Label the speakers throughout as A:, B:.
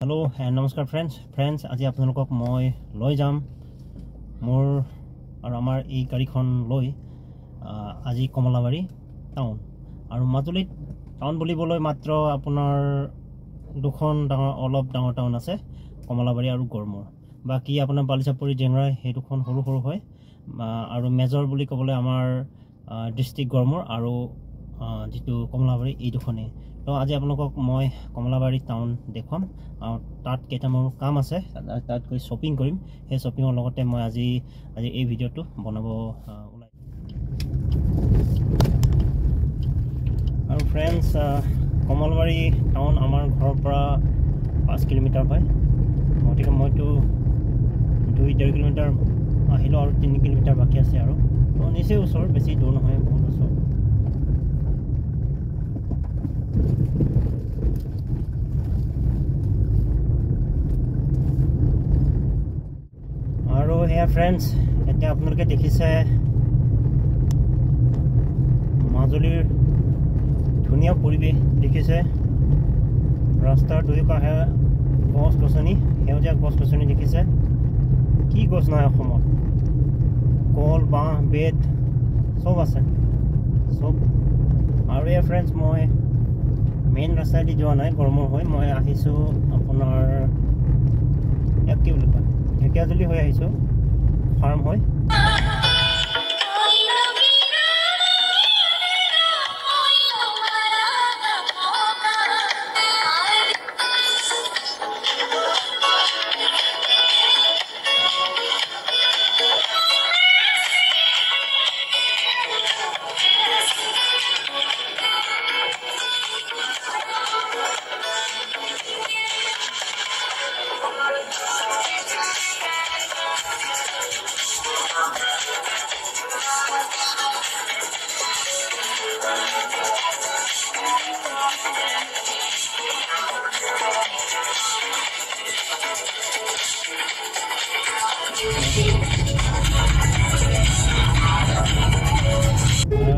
A: Hello and namaskar friends আজি আপোনালোকক মই লৈ যাম মোৰ আৰু আমাৰ এই গাড়ীখন লৈ আজি কমলাবাৰী টাউন আৰু মাজুলী টাউন বুলিবলৈ মাত্ৰ আপোনাৰ দুখন অলপ ডাঙৰ টাউন আছে কমলাবাৰী আৰু গড়মূৰ বাকি আপোনাৰ বালিচাপৰি জেংৰাই এই দুখন সৰু সৰু হয় আৰু মেজৰ বুলি ক'বলৈ আমাৰ ডিস্ট্ৰিক্ট গড়মূৰ আৰু যেটো কমলাবাৰী এই দুখনে তো আজি আপোনালোকক মই কমলাবাৰী টাউন দেখুৱাম তাত কেইটা মোৰ কাম আছে তাত গৈ শ্বপিং কৰিম সেই শ্বপিংৰ লগতে মই আজি এই ভিডিঅ'টো বনাব ওলাই আৰু ফ্ৰেণ্ডছ কমলাবাৰী টাউন আমাৰ ঘৰৰ পৰা 5 কিলোমিটাৰ হয় গতিকে মইতো 2.5 কিলোমিটাৰ আহিলো আৰু 3 কিলোমিটাৰ বাকি আছে আৰু নিচে ওচৰ বেছি দূৰ নহয় বহুত ওচৰ আৰু হে ফ্ৰেণ্ডছ এতিয়া আপোনালোকে দেখিছে মাজুলীৰ ধুনীয়া পৰিৱেশ দেখিছে ৰাস্তাৰ দুয়োকাষে গছ গছনি সেউজীয়া গছ গছনি দেখিছে কি গছ নাই অসমত কল বাঁহ বেত সব আছে সব আৰু এই ফ্ৰেণ্ডছ মই মেইন ৰাস্তাদি যোৱা নাই গড়মূৰ হৈ মই আহিছো আপোনাৰ কি বুলি কয় ঢেকিয়াজুলি হৈ আহিছো ফাৰ্ম হৈ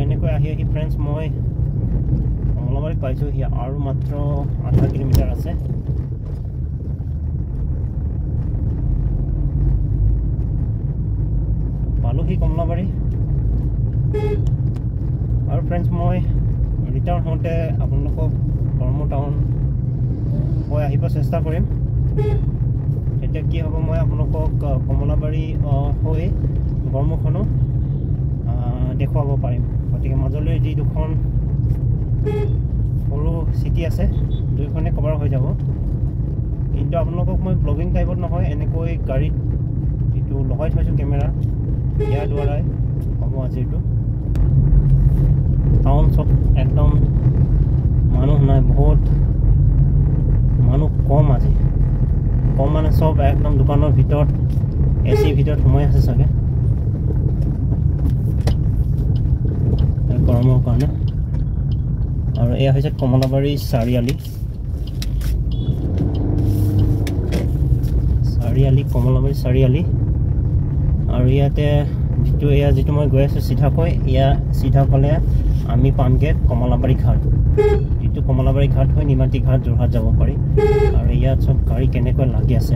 A: এনেকৈ আহি ফ্ৰেণ্ডছ মই কমলাবাৰী পাইছোঁ আৰু মাত্ৰ 8 কিলোমিটাৰ আছে পালোহি কমলাবাৰী আৰু ফ্ৰেণ্ডছ মই ৰিটাৰ্ণ হওঁতে আপোনালোকক গড়মূৰ টাউন মই আহিব চেষ্টা কৰিম তেতিয়া কি হ'ব মই আপোনালোকক কমলাবাৰী হৈ গড়মূৰখনো দেখুৱাব পাৰিম গতিকে মাজুলীৰ যি দুখন সৰু চিটি আছে দুইখনে কভাৰ হৈ যাব কিন্তু আপোনালোকক মই ব্লগিং টাইপত নহয় এনেকৈ গাড়ীত যিটো লগাই থৈছোঁ কেমেৰা ইয়াৰ দ্বাৰাই হ'ব আজিৰটো টাউন চব একদম মানুহ নাই বহুত মানুহ কম আজি কম মানে চব একদম দোকানৰ ভিতৰত এচি ভিতৰত সোমাই আছে চাগে গৰমৰ কাৰণে আৰু এয়া হৈছে কমলাবাৰী চাৰিআলি কমলাবাৰী চাৰিআলি আৰু ইয়াতে যিটো মই গৈ আছোঁ চিধাকৈ চিধাফালে আমি পামগৈ কমলাবাৰী ঘাট যিটো কমলাবাৰী ঘাট হৈ নিমাতী ঘাট যোৰহাট যাব পাৰি আৰু ইয়াত চব গাড়ী কেনেকৈ লাগি আছে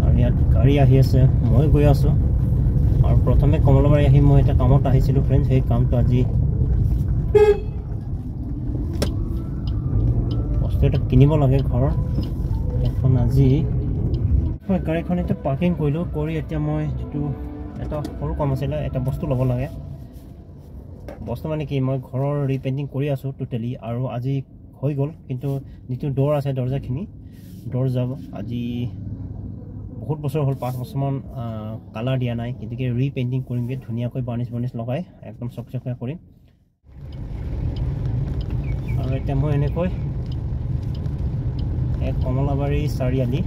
A: আৰু ইয়াত গাড়ী আহি আছে মই গৈ আছোঁ আৰু প্ৰথমে কমলাবাৰী আহি মই এটা কামত আহিছিলোঁ ফ্ৰেণ্ডছ সেই কামটো আজি বস্তু এটা কিনিব লাগে ঘৰৰ এখন আজি মই গাড়ীখন এতিয়া পাৰ্কিং কৰিলোঁ কৰি এতিয়া মই যিটো এটা সৰু কাম আছিলে এটা বস্তু ল'ব লাগে বস্তু মানে কি মই ঘৰৰ ৰিপেইণ্টিং কৰি আছোঁ টোটেলি আৰু আজি হৈ গ'ল কিন্তু যিটো ড'ৰ আছে দৰ্জাখিনি যাব আজি বহুত বছৰ হ'ল 5 বছৰমান কালাৰ দিয়া নাই কিন্তু ৰিপেইণ্টিং কৰিমগৈ ধুনীয়াকৈ বাৰ্নিছ লগাই একদম চকচকীয়া কৰিম আৰু এতিয়া মই এনেকৈ কমলাবাৰী চাৰিআলি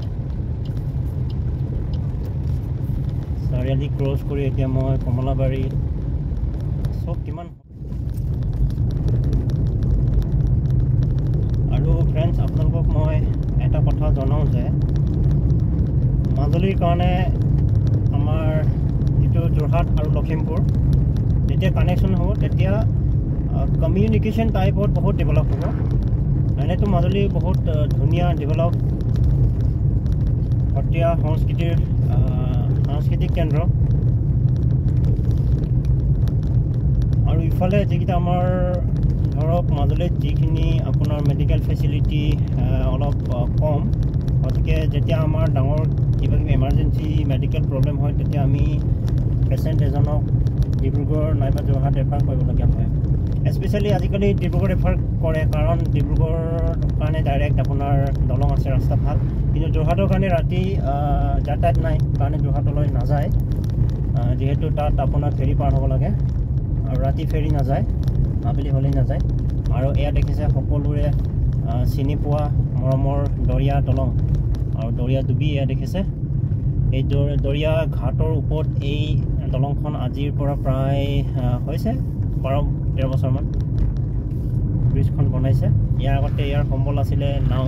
A: ক্ৰছ কৰি এতিয়া মই কমলাবাৰী চব কিমান আৰু ফ্ৰেণ্ডছ আপোনালোকক মই এটা কথা জনাওঁ যে মাজুলীৰ কাৰণে আমাৰ যিটো যোৰহাট আৰু লখিমপুৰ যেতিয়া কানেকশ্যন হ'ব তেতিয়া কমিউনিকেশ্যন টাইপত বহুত ডেভেলপ হ'ব এনেতো মাজুলী বহুত ধুনীয়া ডেভেলপ সত্ৰীয়া সাংস্কৃতিক কেন্দ্ৰ আৰু ইফালে যিকেইটা আমাৰ ধৰক মাজুলীত যিখিনি আপোনাৰ মেডিকেল ফেচিলিটি অলপ কম গতিকে যেতিয়া আমাৰ ডাঙৰ কিবা কিবি এমাৰ্জেঞ্চি মেডিকেল প্ৰব্লেম হয় তেতিয়া আমি পেচেণ্ট এজনক ডিব্ৰুগড় নাইবা যোৰহাট ৰেফাৰ কৰিবলগীয়া হয় স্পেচিয়েলি আজিকালি ডিব্ৰুগড় ৰেফাৰ কৰে কাৰণ ডিব্ৰুগড়ৰ কাৰণে ডাইৰেক্ট আপোনাৰ দলং আছে ৰাস্তা ভাল কিন্তু যোৰহাটৰ কাৰণে ৰাতি যাতায়াত নাই কাৰণে যোৰহাটলৈ নাযায় যিহেতু তাত আপোনাৰ ফেৰী পাৰ হ'ব লাগে আৰু ৰাতি ফেৰী নাযায় আবেলি হ'লেই নাযায় আৰু এয়া দেখিছে সকলোৰে চিনি পোৱা মৰমৰ দৰিয়া দলং আৰু দৰিয়া ডুবি এয়া দেখিছে এই দৰিয়া ঘাটৰ ওপৰত এই দলংখন আজিৰ পৰা প্ৰায় হৈছে 12-13 বছৰমান ব্ৰিজখন বনাইছে ইয়াৰ আগতে ইয়াৰ সম্বল আছিলে নাও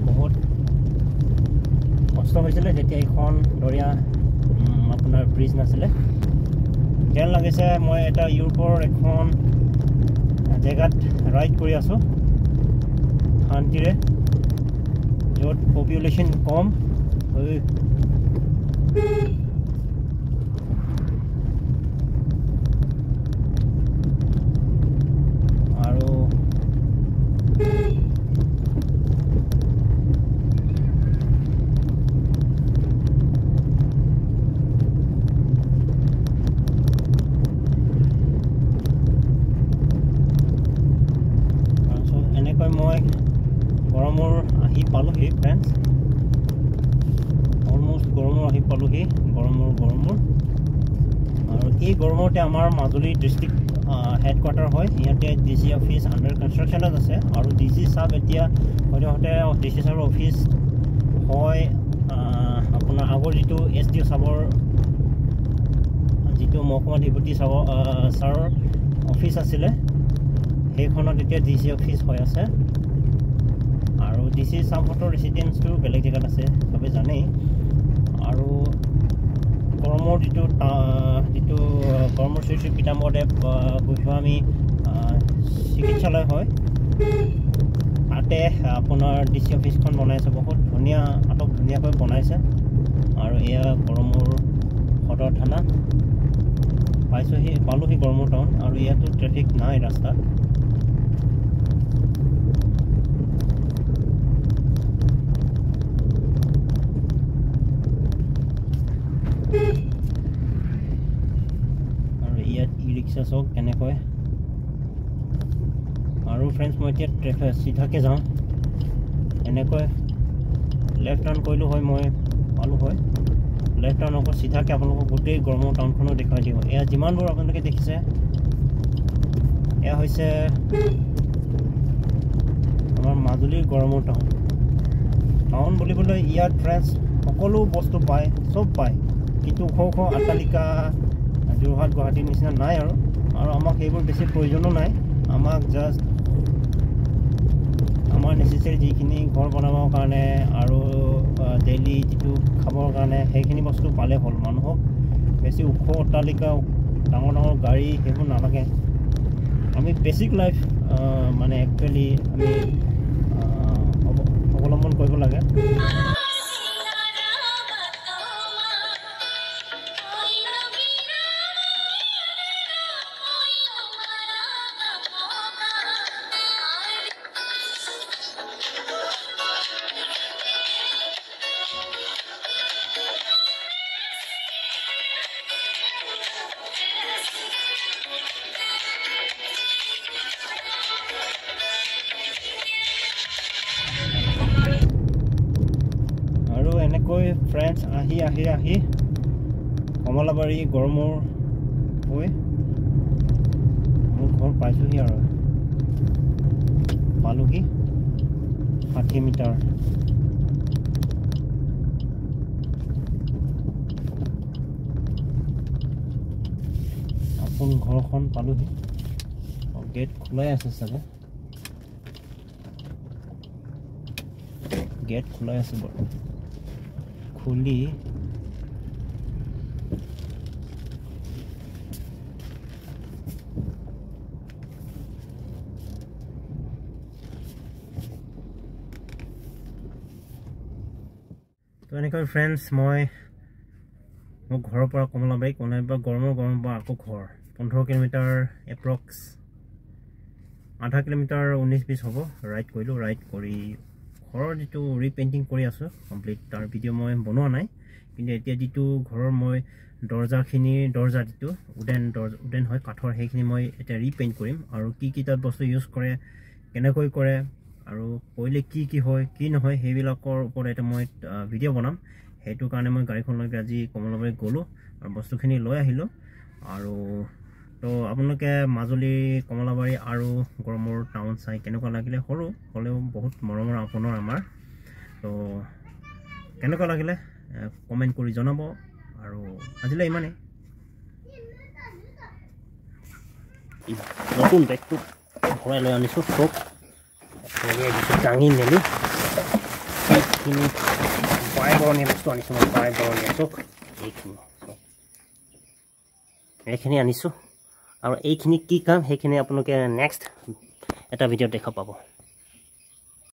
A: বহুত কষ্ট হৈছিলে যেতিয়া এইখন দৰিয়া আপোনাৰ ব্ৰিজ নাছিলে যেন লাগিছে মই এটা ইউৰোপৰ এখন জেগাত ৰাইড কৰি আছোঁ শান্তিৰে য'ত পপুলেশ্যন কম আৰু এনেকৈ মই গড়মূৰ আহি পালোহি ফ্ৰেণ্ডছ অলমষ্ট গড়মূৰ আহি পালোহি গড়মূৰ আৰু এই গড়মূৰতে আমাৰ মাজুলী ডিষ্ট্ৰিক্ট হেডকোৱাৰ্টাৰ হয় ইয়াতে DC অফিচ আণ্ডাৰ কনষ্ট্ৰাকশ্যনত আছে আৰু DC চাব এতিয়া সদ্যহতে DC চাবৰ অফিচ হয় আপোনাৰ আগৰ যিটো SDO চাবৰ যিটো মহকুমা ডিপুটি ছাৰৰ অফিচ আছিলে সেইখনত এতিয়া DC অফিচ হৈ আছে আৰু DC চাবহঁতৰ ৰেচিডেঞ্চটো বেলেগ জেগাত আছে চবেই জানেই আৰু গড়মূৰ যিটো গড়মূৰ শ্ৰী শ্ৰী পীতাম্বৰদেৱ গোস্বামী চিকিৎসালয় হয় তাতে আপোনাৰ DC অফিচখন বনাইছে বহুত ধুনীয়াকৈ বনাইছে আৰু এয়া গড়মূৰ সদৰ থানা পালোহি গড়মূৰ টাউন আৰু ইয়াতো ট্ৰেফিক নাই ৰাস্তাত আৰু ইয়াত ই-ৰিক্সা চাওক কেনেকৈ আৰু ফ্ৰেণ্ডছ মই এতিয়া চিধাকৈ যাওঁ এনেকৈ লেফ্ট টাৰ্ণ কৰিলোঁ হয় মই পালোঁ হয় লেফ্ট টাৰ্ণ আকৌ চিধাকৈ আপোনালোকক গোটেই গড়মূৰ টাউনখনো দেখুৱাই দিওঁ এয়া যিমানবোৰ আপোনালোকে দেখিছে এয়া হৈছে আমাৰ মাজুলীৰ গড়মূৰ টাউন বুলিবলৈ ইয়াত ফ্ৰেণ্ডছ সকলো বস্তু পায় চব পায় কিন্তু ওখ অট্টালিকা যোৰহাট গুৱাহাটীৰ নিচিনা নাই আৰু আমাক সেইবোৰ বেছি প্ৰয়োজনো নাই আমাক জাষ্ট আমাৰ নেচেচাৰী যিখিনি ঘৰ বনাবৰ কাৰণে আৰু ডেইলি যিটো খাবৰ কাৰণে সেইখিনি বস্তু পালে হ'ল মানুহক বেছি ওখ অট্টালিকা ডাঙৰ গাড়ী সেইবোৰ নালাগে আমি বেছিক লাইফ মানে একচুৱেলি আমি অৱলম্বন কৰিব লাগে এনেকৈ ফ্ৰেণ্ডছ আহি কমলাবাৰী গড়মূৰ হৈ মোৰ ঘৰ পাইছোঁহি আৰু পালোহি 60 মিটাৰ আপোন ঘৰখন পালোহি গেট খোলাই আছে চাগে গেট খোলাই আছে বাৰু খুলি তো এনেকৈ ফ্ৰেণ্ডছ মই মোৰ ঘৰৰ পৰা কমলাবাৰী গৰমৰ পৰা আকৌ ঘৰ 15 কিলোমিটাৰ এপ্ৰক্স 8 কিলোমিটাৰ 19-20 হ'ব ৰাইড কৰিলোঁ ৰাইড কৰি ঘৰৰ যিটো ৰিপেইণ্টিং কৰি আছোঁ কমপ্লিট তাৰ ভিডিঅ' মই বনোৱা নাই কিন্তু এতিয়া যিটো ঘৰৰ মই দৰ্জা যিটো উডেন হয় কাঠৰ সেইখিনি মই এতিয়া ৰিপেইণ্ট কৰিম আৰু কি তাত বস্তু ইউজ কৰে কেনেকৈ কৰে আৰু কৰিলে কি হয় কি নহয় সেইবিলাকৰ ওপৰত এটা মই ভিডিঅ' বনাম সেইটো কাৰণে মই গাড়ীখনলৈকে আজি কমলাবাৰী গ'লোঁ আৰু বস্তুখিনি লৈ আহিলোঁ আৰু তো আপোনালোকে মাজুলী কমলাবাৰী আৰু গড়মূৰ টাউন চাই কেনেকুৱা লাগিলে সৰু হ'লেও বহুত মৰমৰ আপোনাৰ আমাৰ তো কেনেকুৱা লাগিলে কমেণ্ট কৰি জনাব আৰু আজিলৈ ইমানেই নতুন বেগটো ভৰাই লৈ আনিছোঁ চব দাঙি মেলি এইখিনি বৰণীয়া বস্তু আনিছোঁ মই বৰণীয়া চব এইখিনি আনিছোঁ আৰু এইখিনি কি কাম সেইখিনি আপোনালোকে নেক্সট এটা ভিডিঅ'ত দেখা পাব